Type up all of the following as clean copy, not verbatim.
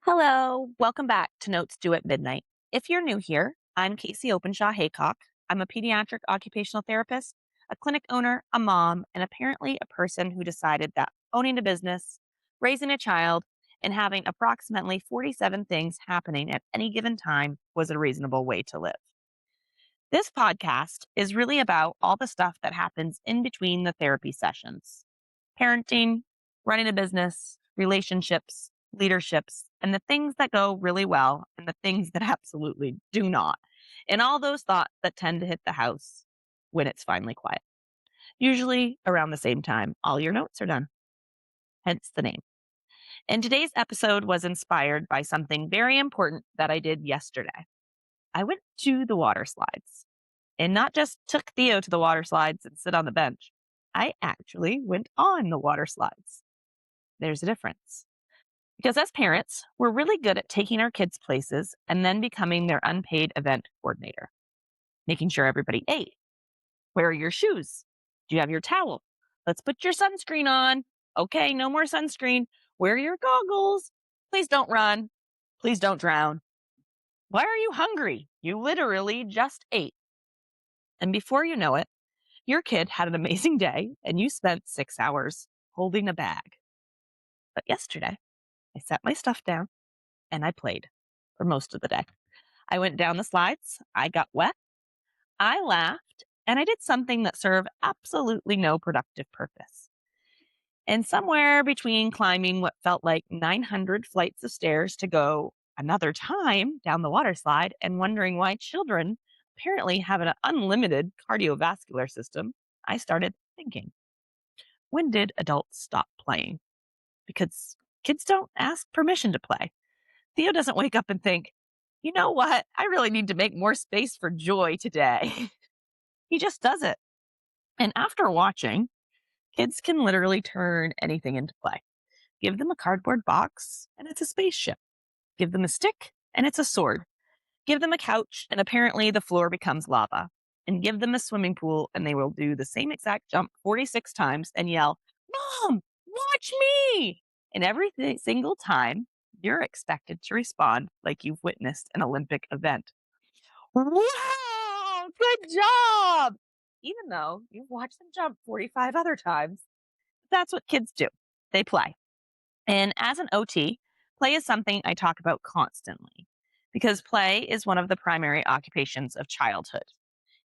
Hello, welcome back to Notes Due at Midnight. If you're new here, I'm Casey Openshaw Haycock. I'm a pediatric occupational therapist, a clinic owner, a mom, and apparently a person who decided that owning a business, raising a child, and having approximately 47 things happening at any given time was a reasonable way to live. This podcast is really about all the stuff that happens in between the therapy sessions: parenting, running a business, relationships, leaderships, and the things that go really well and the things that absolutely do not. And all those thoughts that tend to hit the house when it's finally quiet. Usually around the same time all your notes are done, hence the name. And today's episode was inspired by something very important that I did yesterday. I went to the water slides and not just took Theo to the water slides and sit on the bench. I actually went on the water slides. There's a difference. Because as parents, we're really good at taking our kids places and then becoming their unpaid event coordinator, making sure everybody ate. Where are your shoes? Do you have your towel? Let's put your sunscreen on. Okay, no more sunscreen. Wear your goggles. Please don't run. Please don't drown. Why are you hungry? You literally just ate. And before you know it, your kid had an amazing day and you spent 6 hours holding a bag. But yesterday, I set my stuff down and I played for most of the day. I went down the slides, I got wet, I laughed, and I did something that served absolutely no productive purpose. And somewhere between climbing what felt like 900 flights of stairs to go another time down the water slide and wondering why children apparently have an unlimited cardiovascular system, I started thinking, when did adults stop playing? Because kids don't ask permission to play. Theo doesn't wake up and think, you know what? I really need to make more space for joy today. He just does it. And after watching, kids can literally turn anything into play. Give them a cardboard box and it's a spaceship. Give them a stick and it's a sword. Give them a couch and apparently the floor becomes lava. And give them a swimming pool and they will do the same exact jump 46 times and yell, Mom, watch me! And every single time, you're expected to respond like you've witnessed an Olympic event. Wow, good job! Even though you've watched them jump 45 other times, that's what kids do. They play. And as an OT, play is something I talk about constantly because play is one of the primary occupations of childhood.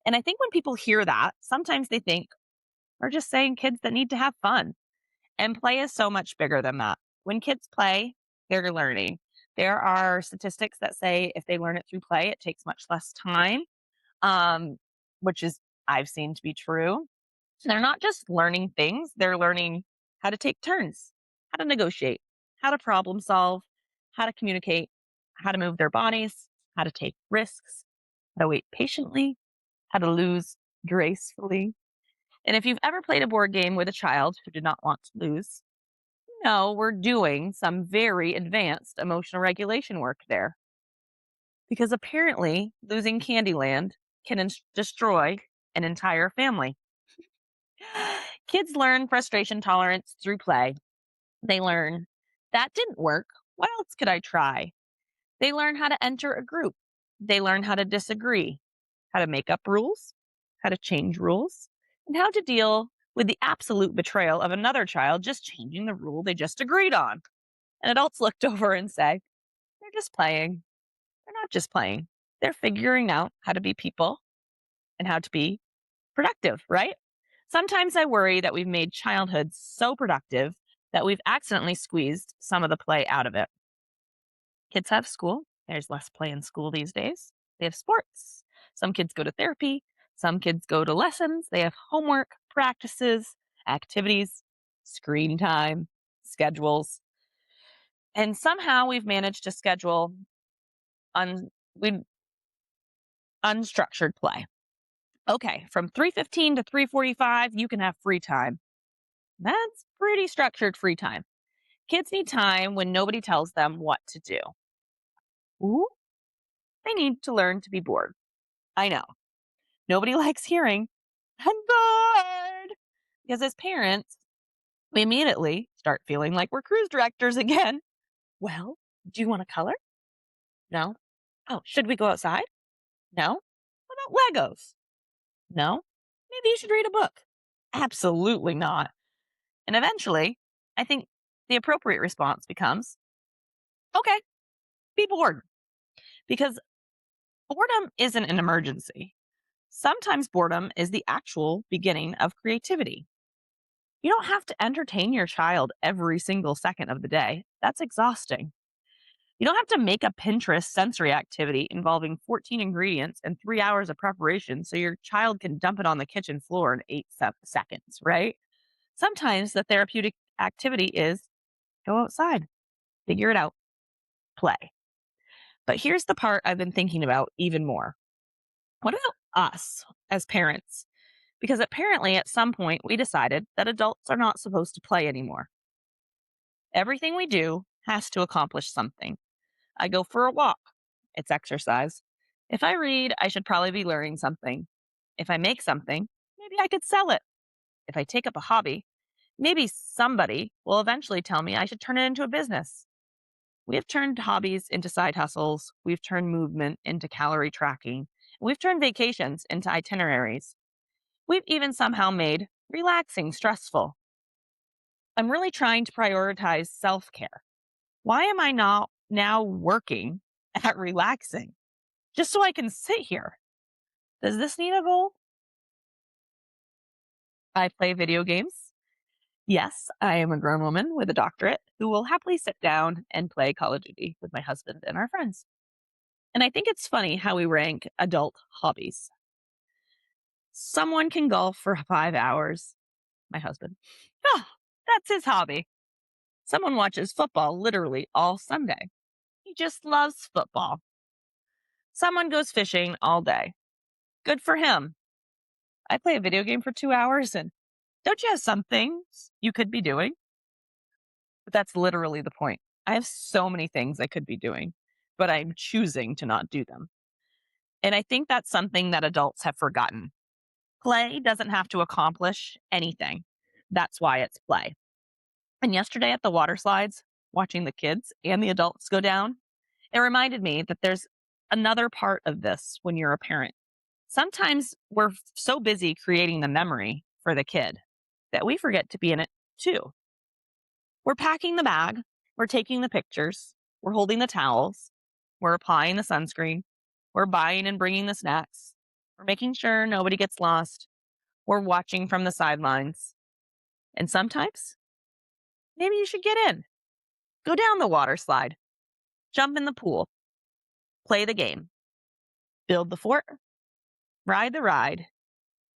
And I think when people hear that, sometimes they think we're just saying kids that need to have fun. And play is so much bigger than that. When kids play, they're learning. There are statistics that say if they learn it through play, it takes much less time, um, which is I've seen to be true. So they're not just learning things, they're learning how to take turns, how to negotiate, how to problem solve, how to communicate, how to move their bodies, how to take risks, how to wait patiently, how to lose gracefully. And if you've ever played a board game with a child who did not want to lose, you know we're doing some very advanced emotional regulation work there. Because apparently, losing Candyland can destroy an entire family. Kids learn frustration tolerance through play. They learn that didn't work. What else could I try? They learn how to enter a group. They learn how to disagree, how to make up rules, how to change rules, and how to deal with the absolute betrayal of another child just changing the rule they just agreed on. And adults looked over and say, they're just playing. They're not just playing. They're figuring out how to be people and how to be productive, right? Sometimes I worry that we've made childhood so productive that we've accidentally squeezed some of the play out of it. Kids have school. There's less play in school these days. They have sports. Some kids go to therapy. Some kids go to lessons. They have homework, practices, activities, screen time, schedules. And somehow we've managed to schedule un- we unstructured play. Okay, from 3:15 to 3:45, you can have free time. That's pretty structured free time. Kids need time when nobody tells them what to do. Ooh, they need to learn to be bored. I know. Nobody likes hearing, I'm bored. Because as parents, we immediately start feeling like we're cruise directors again. Well, Do you want to color? No. Oh, should we go outside? No. What about Legos? No. Maybe you should read a book. Absolutely not. And eventually, I think the appropriate response becomes, okay, be bored. Because boredom isn't an emergency. Sometimes boredom is the actual beginning of creativity. You don't have to entertain your child every single second of the day. That's exhausting. You don't have to make a Pinterest sensory activity involving 14 ingredients and 3 hours of preparation so your child can dump it on the kitchen floor in 8 seconds, right? Sometimes the therapeutic activity is go outside, figure it out, play. But here's the part I've been thinking about even more. What about us as parents? Because apparently at some point we decided that adults are not supposed to play anymore. Everything we do has to accomplish something. I go for a walk, it's exercise. If I read, I should probably be learning something. If I make something, maybe I could sell it. If I take up a hobby, maybe somebody will eventually tell me I should turn it into a business. We have turned hobbies into side hustles. We've turned movement into calorie tracking. We've turned vacations into itineraries. We've even somehow made relaxing stressful. I'm really trying to prioritize self care. Why am I not now working at relaxing just so I can sit here? Does this need a goal? I play video games. Yes, I am a grown woman with a doctorate who will happily sit down and play Call of Duty with my husband and our friends. And I think it's funny how we rank adult hobbies. Someone can golf for 5 hours, my husband. Oh, that's his hobby. Someone watches football literally all Sunday. He just loves football. Someone goes fishing all day. Good for him. I play a video game for 2 hours and don't you have some things you could be doing? But that's literally the point. I have so many things I could be doing, but I'm choosing to not do them. And I think that's something that adults have forgotten. Play doesn't have to accomplish anything. That's why it's play. And yesterday at the water slides, watching the kids and the adults go down, it reminded me that there's another part of this when you're a parent. Sometimes we're so busy creating the memory for the kid that we forget to be in it too. We're packing the bag, we're taking the pictures, we're holding the towels, we're applying the sunscreen, we're buying and bringing the snacks, we're making sure nobody gets lost, we're watching from the sidelines. And sometimes, maybe you should get in, go down the water slide, jump in the pool, play the game, build the fort, ride the ride,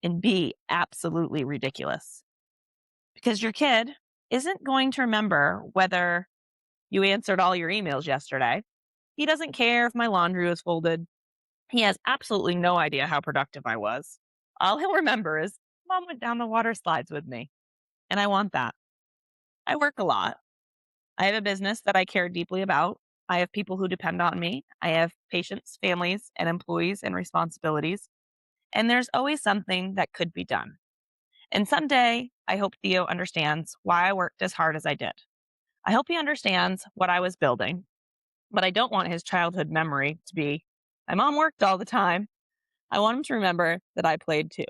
and be absolutely ridiculous. Because your kid isn't going to remember whether you answered all your emails yesterday. He doesn't care if my laundry was folded. He has absolutely no idea how productive I was. All he'll remember is mom went down the water slides with me. And I want that. I work a lot. I have a business that I care deeply about. I have people who depend on me. I have patients, families, and employees and responsibilities. And there's always something that could be done. And someday, I hope Theo understands why I worked as hard as I did. I hope he understands what I was building, but I don't want his childhood memory to be, my mom worked all the time. I want him to remember that I played too.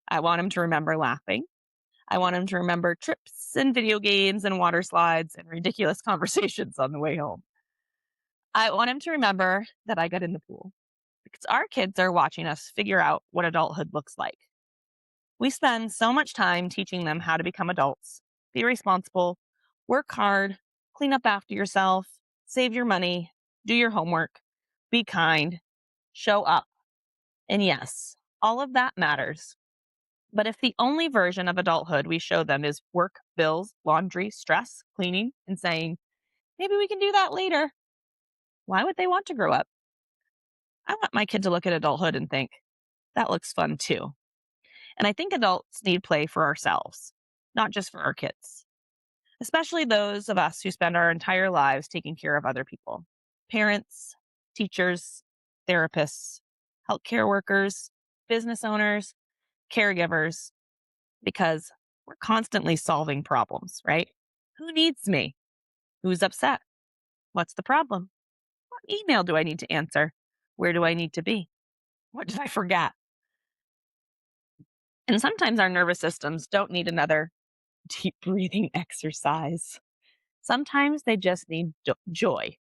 I want him to remember laughing. I want him to remember trips and video games and water slides and ridiculous conversations on the way home. I want him to remember that I got in the pool because our kids are watching us figure out what adulthood looks like. We spend so much time teaching them how to become adults, be responsible, work hard, clean up after yourself, save your money, do your homework, be kind, show up. And yes, all of that matters. But if the only version of adulthood we show them is work, bills, laundry, stress, cleaning, and saying, maybe we can do that later, why would they want to grow up? I want my kid to look at adulthood and think, that looks fun too. And I think adults need play for ourselves, not just for our kids, especially those of us who spend our entire lives taking care of other people. Parents, teachers, therapists, healthcare workers, business owners, caregivers, because we're constantly solving problems, right? Who needs me? Who's upset? What's the problem? What email do I need to answer? Where do I need to be? What did I forget? And sometimes our nervous systems don't need another deep breathing exercise. Sometimes they just need joy.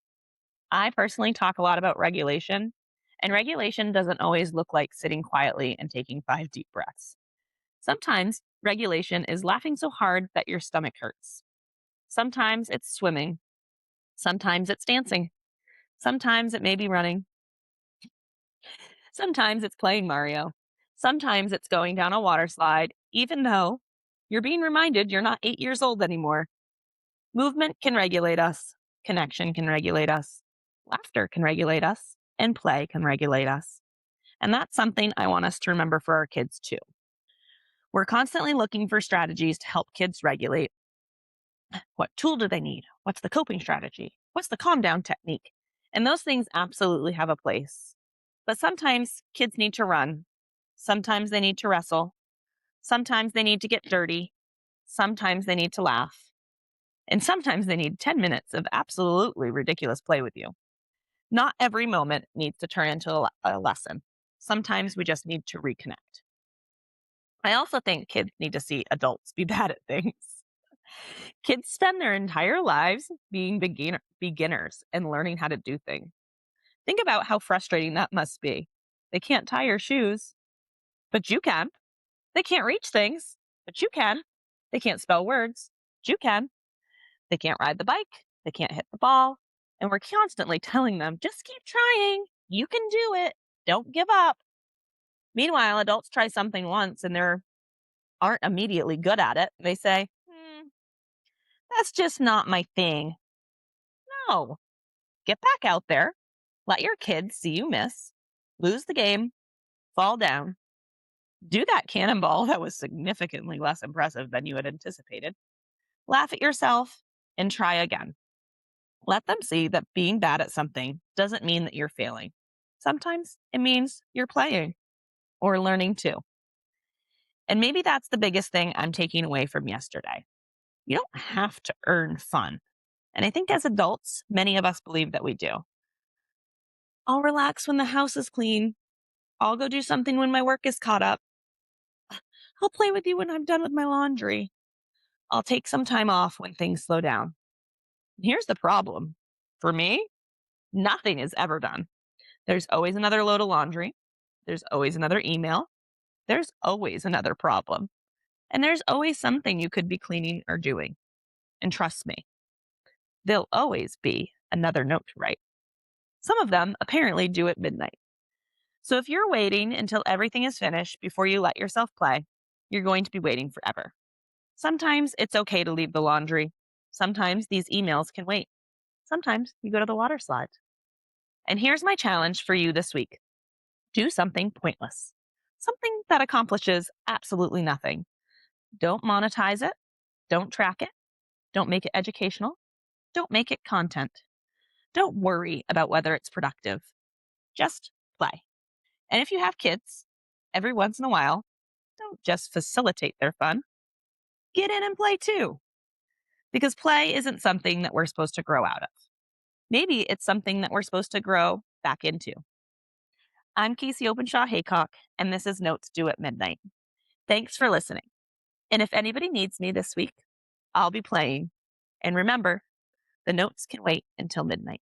I personally talk a lot about regulation, and regulation doesn't always look like sitting quietly and taking 5 deep breaths. Sometimes regulation is laughing so hard that your stomach hurts. Sometimes it's swimming. Sometimes it's dancing. Sometimes it may be running. Sometimes it's playing Mario. Sometimes it's going down a water slide, even though you're being reminded you're not 8 years old anymore. Movement can regulate us. Connection can regulate us. Laughter can regulate us. And play can regulate us. And that's something I want us to remember for our kids too. We're constantly looking for strategies to help kids regulate. What tool do they need? What's the coping strategy? What's the calm down technique? And those things absolutely have a place. But sometimes kids need to run. Sometimes they need to wrestle. Sometimes they need to get dirty. Sometimes they need to laugh. And sometimes they need 10 minutes of absolutely ridiculous play with you. Not every moment needs to turn into a lesson. Sometimes we just need to reconnect. I also think kids need to see adults be bad at things. Kids spend their entire lives being beginners and learning how to do things. Think about how frustrating that must be. They can't tie your shoes, but you can. They can't reach things, but you can. They can't spell words, but you can. They can't ride the bike. They can't hit the ball. And we're constantly telling them, just keep trying. You can do it. Don't give up. Meanwhile, adults try something once and they aren't immediately good at it. They say, that's just not my thing. No, get back out there. Let your kids see you miss, lose the game, fall down, do that cannonball that was significantly less impressive than you had anticipated, laugh at yourself, and try again. Let them see that being bad at something doesn't mean that you're failing. Sometimes it means you're playing or learning too. And maybe that's the biggest thing I'm taking away from yesterday. You don't have to earn fun. And I think as adults, many of us believe that we do. I'll relax when the house is clean. I'll go do something when my work is caught up. I'll play with you when I'm done with my laundry. I'll take some time off when things slow down. Here's the problem. For me, nothing is ever done. There's always another load of laundry. There's always another email. There's always another problem. And there's always something you could be cleaning or doing. And trust me, there'll always be another note to write. Some of them apparently due at midnight. So if you're waiting until everything is finished before you let yourself play, you're going to be waiting forever. Sometimes it's okay to leave the laundry. Sometimes these emails can wait. Sometimes you go to the water slide. And here's my challenge for you this week. Do something pointless. Something that accomplishes absolutely nothing. Don't monetize it. Don't track it. Don't make it educational. Don't make it content. Don't worry about whether it's productive. Just play. And if you have kids, every once in a while, don't just facilitate their fun. Get in and play too. Because play isn't something that we're supposed to grow out of. Maybe it's something that we're supposed to grow back into. I'm Casey Openshaw Haycock, and this is Notes Due at Midnight. Thanks for listening. And if anybody needs me this week, I'll be playing. And remember, the notes can wait until midnight.